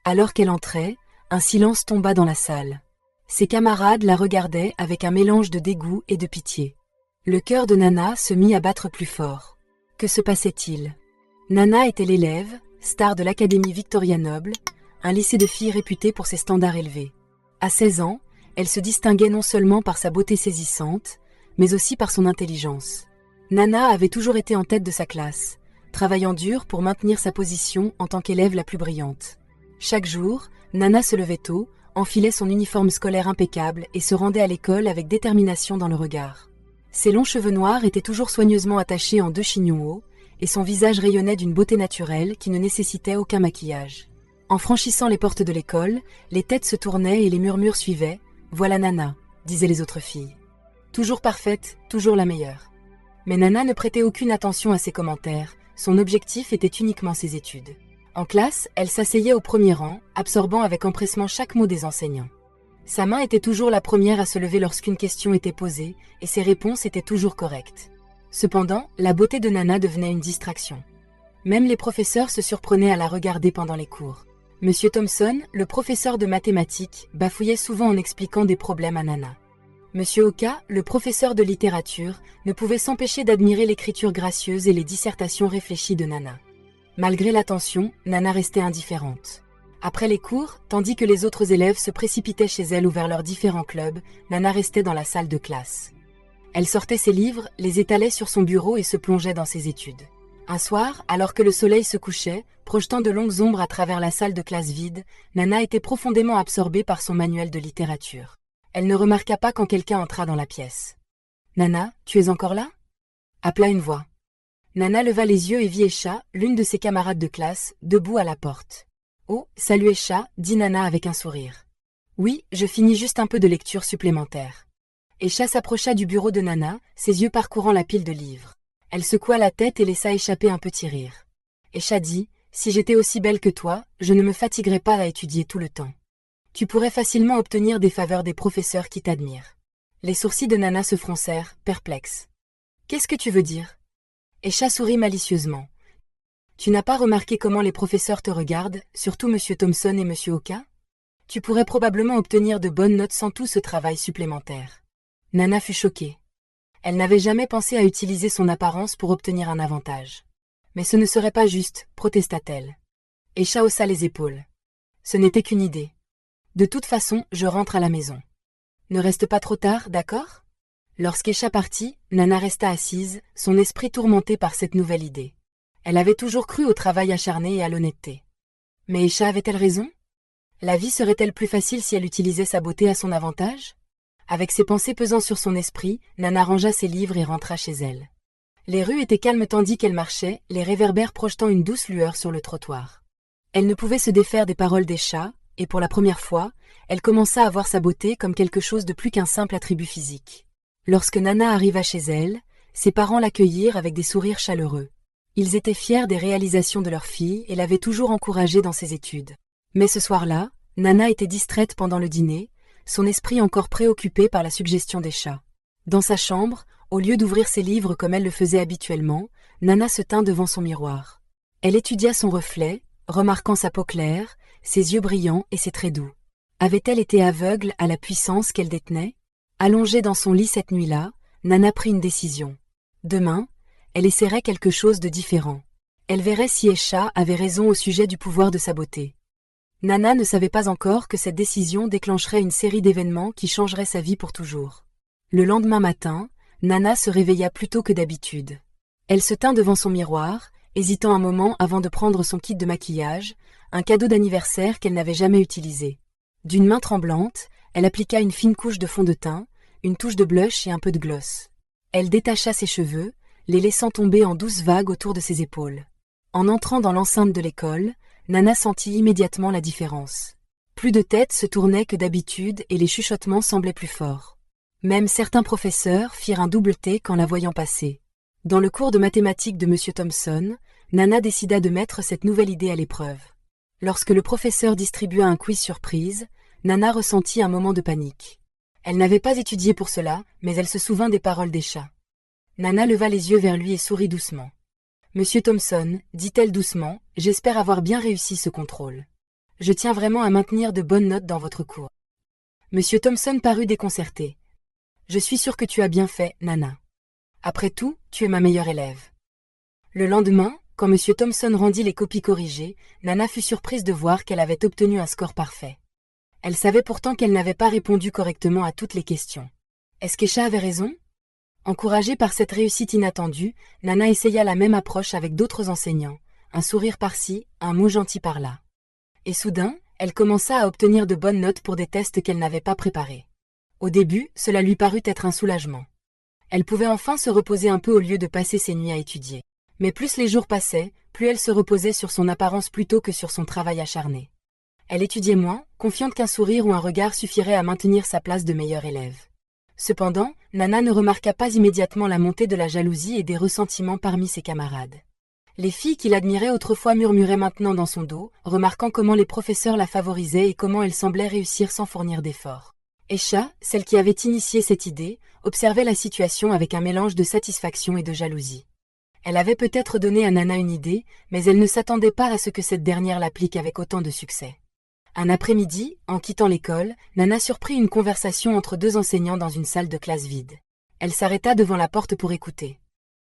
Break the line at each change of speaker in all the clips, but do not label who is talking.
Alors qu'elle entrait, un silence tomba dans la salle. Ses camarades la regardaient avec un mélange de dégoût et de pitié. Le cœur de Nana se mit à battre plus fort. Que se passait-il? Nana était l'élève, star de l'Académie Victoria Noble, un lycée de filles réputé pour ses standards élevés. À 16 ans, elle se distinguait non seulement par sa beauté saisissante, mais aussi par son intelligence. Nana avait toujours été en tête de sa classe, travaillant dur pour maintenir sa position en tant qu'élève la plus brillante. Chaque jour, Nana se levait tôt, enfilait son uniforme scolaire impeccable et se rendait à l'école avec détermination dans le regard. Ses longs cheveux noirs étaient toujours soigneusement attachés en 2 chignons hauts, et son visage rayonnait d'une beauté naturelle qui ne nécessitait aucun maquillage. En franchissant les portes de l'école, les têtes se tournaient et les murmures suivaient. « Voilà Nana », disaient les autres filles. Toujours parfaite, toujours la meilleure. Mais Nana ne prêtait aucune attention à ces commentaires, son objectif était uniquement ses études. En classe, elle s'asseyait au premier rang, absorbant avec empressement chaque mot des enseignants. Sa main était toujours la première à se lever lorsqu'une question était posée, et ses réponses étaient toujours correctes. Cependant, la beauté de Nana devenait une distraction. Même les professeurs se surprenaient à la regarder pendant les cours. Monsieur Thompson, le professeur de mathématiques, bafouillait souvent en expliquant des problèmes à Nana. Monsieur Oka, le professeur de littérature, ne pouvait s'empêcher d'admirer l'écriture gracieuse et les dissertations réfléchies de Nana. Malgré l'attention, Nana restait indifférente. Après les cours, tandis que les autres élèves se précipitaient chez elle ou vers leurs différents clubs, Nana restait dans la salle de classe. Elle sortait ses livres, les étalait sur son bureau et se plongeait dans ses études. Un soir, alors que le soleil se couchait, projetant de longues ombres à travers la salle de classe vide, Nana était profondément absorbée par son manuel de littérature. Elle ne remarqua pas quand quelqu'un entra dans la pièce. « Nana, tu es encore là ?» appela une voix. Nana leva les yeux et vit Esha, l'une de ses camarades de classe, debout à la porte. « Oh, salut Esha » dit Nana avec un sourire. « Oui, je finis juste un peu de lecture supplémentaire. » Esha s'approcha du bureau de Nana, ses yeux parcourant la pile de livres. Elle secoua la tête et laissa échapper un petit rire. Esha dit « Si j'étais aussi belle que toi, je ne me fatiguerais pas à étudier tout le temps. Tu pourrais facilement obtenir des faveurs des professeurs qui t'admirent. » Les sourcils de Nana se froncèrent, perplexes. « Qu'est-ce que tu veux dire ?» Esha sourit malicieusement. « Tu n'as pas remarqué comment les professeurs te regardent, surtout Monsieur Thompson et Monsieur Oka? Tu pourrais probablement obtenir de bonnes notes sans tout ce travail supplémentaire. » Nana fut choquée. Elle n'avait jamais pensé à utiliser son apparence pour obtenir un avantage. « Mais ce ne serait pas juste, » protesta-t-elle. Esha haussa les épaules. « Ce n'était qu'une idée. De toute façon, je rentre à la maison. Ne reste pas trop tard, d'accord ?» Lorsqu'Esha partit, Nana resta assise, son esprit tourmenté par cette nouvelle idée. Elle avait toujours cru au travail acharné et à l'honnêteté. Mais Esha avait-elle raison? La vie serait-elle plus facile si elle utilisait sa beauté à son avantage? Avec ses pensées pesant sur son esprit, Nana rangea ses livres et rentra chez elle. Les rues étaient calmes tandis qu'elle marchait, les réverbères projetant une douce lueur sur le trottoir. Elle ne pouvait se défaire des paroles d'Esha, et pour la première fois, elle commença à voir sa beauté comme quelque chose de plus qu'un simple attribut physique. Lorsque Nana arriva chez elle, ses parents l'accueillirent avec des sourires chaleureux. Ils étaient fiers des réalisations de leur fille et l'avaient toujours encouragée dans ses études. Mais ce soir-là, Nana était distraite pendant le dîner, son esprit encore préoccupé par la suggestion d'Esha. Dans sa chambre, au lieu d'ouvrir ses livres comme elle le faisait habituellement, Nana se tint devant son miroir. Elle étudia son reflet, remarquant sa peau claire, ses yeux brillants et ses traits doux. Avait-elle été aveugle à la puissance qu'elle détenait? Allongée dans son lit cette nuit-là, Nana prit une décision. Demain, elle essaierait quelque chose de différent. Elle verrait si Esha avait raison au sujet du pouvoir de sa beauté. Nana ne savait pas encore que cette décision déclencherait une série d'événements qui changeraient sa vie pour toujours. Le lendemain matin, Nana se réveilla plus tôt que d'habitude. Elle se tint devant son miroir, hésitant un moment avant de prendre son kit de maquillage, un cadeau d'anniversaire qu'elle n'avait jamais utilisé. D'une main tremblante, elle appliqua une fine couche de fond de teint, une touche de blush et un peu de gloss. Elle détacha ses cheveux, les laissant tomber en douces vagues autour de ses épaules. En entrant dans l'enceinte de l'école, Nana sentit immédiatement la différence. Plus de têtes se tournaient que d'habitude et les chuchotements semblaient plus forts. Même certains professeurs firent un double T quand la voyant passer. Dans le cours de mathématiques de Monsieur Thompson, Nana décida de mettre cette nouvelle idée à l'épreuve. Lorsque le professeur distribua un quiz surprise, Nana ressentit un moment de panique. Elle n'avait pas étudié pour cela, mais elle se souvint des paroles d'Esha. Nana leva les yeux vers lui et sourit doucement. « Monsieur Thompson, dit-elle doucement, j'espère avoir bien réussi ce contrôle. Je tiens vraiment à maintenir de bonnes notes dans votre cours. Monsieur Thompson parut déconcerté. Je suis sûr que tu as bien fait, Nana. Après tout, tu es ma meilleure élève. Le lendemain, quand Monsieur Thompson rendit les copies corrigées, Nana fut surprise de voir qu'elle avait obtenu un score parfait. Elle savait pourtant qu'elle n'avait pas répondu correctement à toutes les questions. Est-ce qu'Esha avait raison? Encouragée par cette réussite inattendue, Nana essaya la même approche avec d'autres enseignants, un sourire par-ci, un mot gentil par-là. Et soudain, elle commença à obtenir de bonnes notes pour des tests qu'elle n'avait pas préparés. Au début, cela lui parut être un soulagement. Elle pouvait enfin se reposer un peu au lieu de passer ses nuits à étudier. Mais plus les jours passaient, plus elle se reposait sur son apparence plutôt que sur son travail acharné. Elle étudiait moins, confiante qu'un sourire ou un regard suffirait à maintenir sa place de meilleure élève. Cependant, Nana ne remarqua pas immédiatement la montée de la jalousie et des ressentiments parmi ses camarades. Les filles qui l'admiraient autrefois murmuraient maintenant dans son dos, remarquant comment les professeurs la favorisaient et comment elle semblait réussir sans fournir d'efforts. Esha, celle qui avait initié cette idée, observait la situation avec un mélange de satisfaction et de jalousie. Elle avait peut-être donné à Nana une idée, mais elle ne s'attendait pas à ce que cette dernière l'applique avec autant de succès. Un après-midi, en quittant l'école, Nana surprit une conversation entre deux enseignants dans une salle de classe vide. Elle s'arrêta devant la porte pour écouter.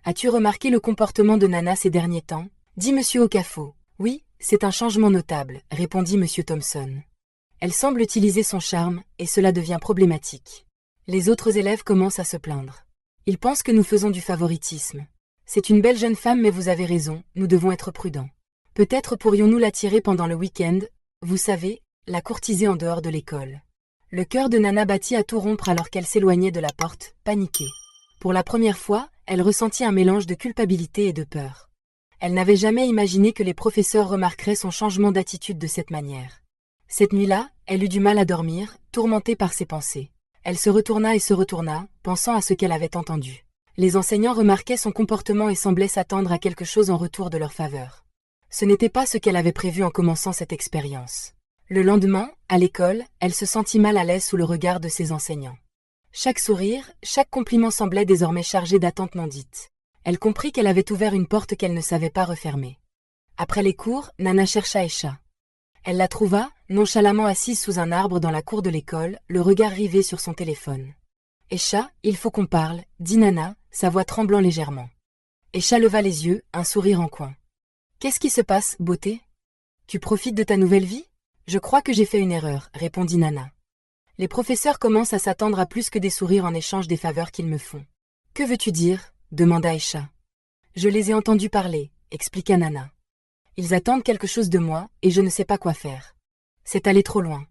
« As-tu remarqué le comportement de Nana ces derniers temps » dit Monsieur Okafo. « Oui, c'est un changement notable » répondit Monsieur Thompson. « Elle semble utiliser son charme, et cela devient problématique. Les autres élèves commencent à se plaindre. Ils pensent que nous faisons du favoritisme. C'est une belle jeune femme mais vous avez raison, nous devons être prudents. Peut-être pourrions-nous l'attirer pendant le week-end, vous savez, la courtiser en dehors de l'école. » Le cœur de Nana battit à tout rompre alors qu'elle s'éloignait de la porte, paniquée. Pour la première fois, elle ressentit un mélange de culpabilité et de peur. Elle n'avait jamais imaginé que les professeurs remarqueraient son changement d'attitude de cette manière. Cette nuit-là, elle eut du mal à dormir, tourmentée par ses pensées. Elle se retourna et se retourna, pensant à ce qu'elle avait entendu. Les enseignants remarquaient son comportement et semblaient s'attendre à quelque chose en retour de leur faveur. Ce n'était pas ce qu'elle avait prévu en commençant cette expérience. Le lendemain, à l'école, elle se sentit mal à l'aise sous le regard de ses enseignants. Chaque sourire, chaque compliment semblait désormais chargé d'attentes non dites. Elle comprit qu'elle avait ouvert une porte qu'elle ne savait pas refermer. Après les cours, Nana chercha Esha. Elle la trouva, nonchalamment assise sous un arbre dans la cour de l'école, le regard rivé sur son téléphone. « Esha, il faut qu'on parle » dit Nana, sa voix tremblant légèrement. Esha leva les yeux, un sourire en coin. « Qu'est-ce qui se passe, beauté? Tu profites de ta nouvelle vie? Je crois que j'ai fait une erreur, répondit Nana. Les professeurs commencent à s'attendre à plus que des sourires en échange des faveurs qu'ils me font. Que veux-tu dire? Demanda Esha. Je les ai entendus parler, expliqua Nana. Ils attendent quelque chose de moi, et je ne sais pas quoi faire. C'est allé trop loin.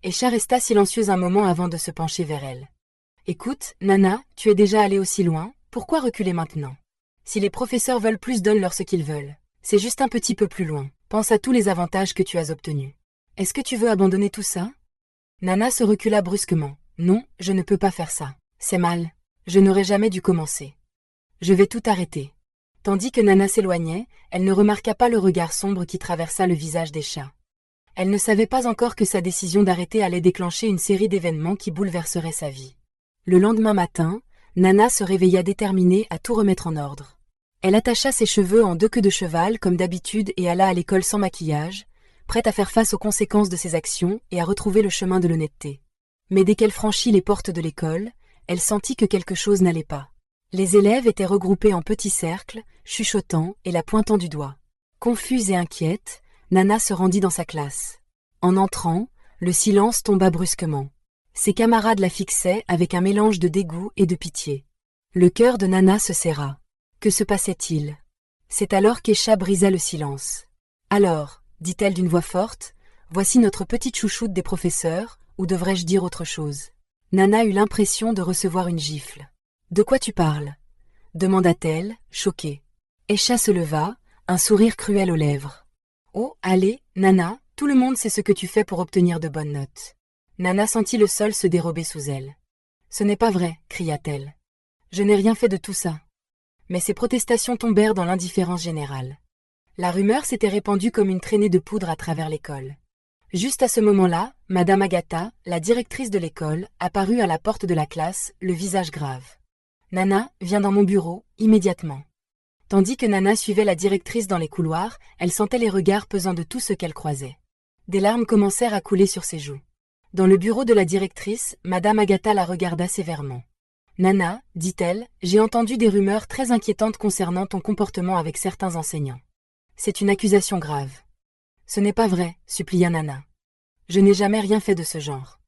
Esha resta silencieuse un moment avant de se pencher vers elle. Écoute, Nana, tu es déjà allée aussi loin, pourquoi reculer maintenant? Si les professeurs veulent plus, donne-leur ce qu'ils veulent. C'est juste un petit peu plus loin. Pense à tous les avantages que tu as obtenus. Est-ce que tu veux abandonner tout ça? Nana se recula brusquement. Non, je ne peux pas faire ça. C'est mal. Je n'aurais jamais dû commencer. Je vais tout arrêter. Tandis que Nana s'éloignait, elle ne remarqua pas le regard sombre qui traversa le visage d'Esha. Elle ne savait pas encore que sa décision d'arrêter allait déclencher une série d'événements qui bouleverseraient sa vie. Le lendemain matin, Nana se réveilla déterminée à tout remettre en ordre. Elle attacha ses cheveux en deux queues de cheval comme d'habitude et alla à l'école sans maquillage, prête à faire face aux conséquences de ses actions et à retrouver le chemin de l'honnêteté. Mais dès qu'elle franchit les portes de l'école, elle sentit que quelque chose n'allait pas. Les élèves étaient regroupés en petits cercles, chuchotant et la pointant du doigt. Confuse et inquiète, Nana se rendit dans sa classe. En entrant, le silence tomba brusquement. Ses camarades la fixaient avec un mélange de dégoût et de pitié. Le cœur de Nana se serra. Que se passait-il? C'est alors qu'Esha brisa le silence. « Alors, dit-elle d'une voix forte, voici notre petite chouchoute des professeurs, ou devrais-je dire autre chose? » Nana eut l'impression de recevoir une gifle. « De quoi tu parles ?» demanda-t-elle, choquée. Esha se leva, un sourire cruel aux lèvres. « Oh, allez, Nana, tout le monde sait ce que tu fais pour obtenir de bonnes notes. » Nana sentit le sol se dérober sous elle. « Ce n'est pas vrai, cria-t-elle. Je n'ai rien fait de tout ça. » Mais ses protestations tombèrent dans l'indifférence générale. La rumeur s'était répandue comme une traînée de poudre à travers l'école. Juste à ce moment-là, Madame Agatha, la directrice de l'école, apparut à la porte de la classe, le visage grave. « Nana, viens dans mon bureau, immédiatement. » Tandis que Nana suivait la directrice dans les couloirs, elle sentait les regards pesant de tout ce qu'elle croisait. Des larmes commencèrent à couler sur ses joues. Dans le bureau de la directrice, Madame Agatha la regarda sévèrement. « Nana, dit-elle, j'ai entendu des rumeurs très inquiétantes concernant ton comportement avec certains enseignants. C'est une accusation grave. » « Ce n'est pas vrai, supplia Nana. Je n'ai jamais rien fait de ce genre.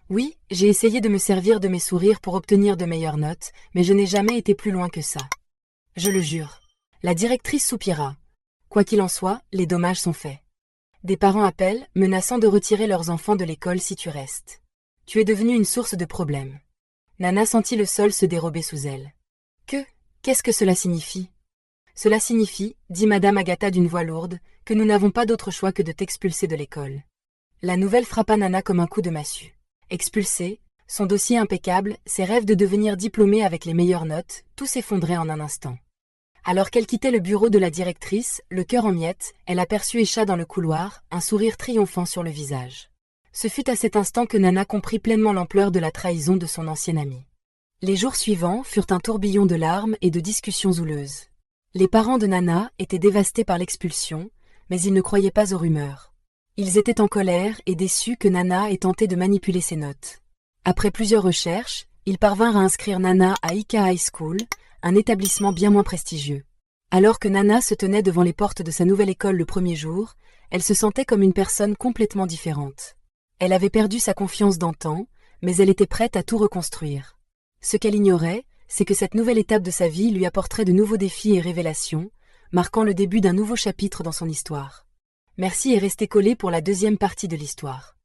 Oui, j'ai essayé de me servir de mes sourires pour obtenir de meilleures notes, mais je n'ai jamais été plus loin que ça. Je le jure. » La directrice soupira. Quoi qu'il en soit, les dommages sont faits. Des parents appellent, menaçant de retirer leurs enfants de l'école si tu restes. Tu es devenue une source de problèmes. Nana sentit le sol se dérober sous elle. Qu'est-ce que cela signifie? Cela signifie, dit Madame Agatha d'une voix lourde, que nous n'avons pas d'autre choix que de t'expulser de l'école. La nouvelle frappa Nana comme un coup de massue. Expulsée, son dossier impeccable, ses rêves de devenir diplômée avec les meilleures notes, tout s'effondrait en un instant. Alors qu'elle quittait le bureau de la directrice, le cœur en miettes, elle aperçut Escha dans le couloir, un sourire triomphant sur le visage. Ce fut à cet instant que Nana comprit pleinement l'ampleur de la trahison de son ancienne amie. Les jours suivants furent un tourbillon de larmes et de discussions houleuses. Les parents de Nana étaient dévastés par l'expulsion, mais ils ne croyaient pas aux rumeurs. Ils étaient en colère et déçus que Nana ait tenté de manipuler ses notes. Après plusieurs recherches, ils parvinrent à inscrire Nana à Ika High School, un établissement bien moins prestigieux. Alors que Nana se tenait devant les portes de sa nouvelle école le premier jour, elle se sentait comme une personne complètement différente. Elle avait perdu sa confiance d'antan, mais elle était prête à tout reconstruire. Ce qu'elle ignorait, c'est que cette nouvelle étape de sa vie lui apporterait de nouveaux défis et révélations, marquant le début d'un nouveau chapitre dans son histoire. Merci et restez collés pour la deuxième partie de l'histoire.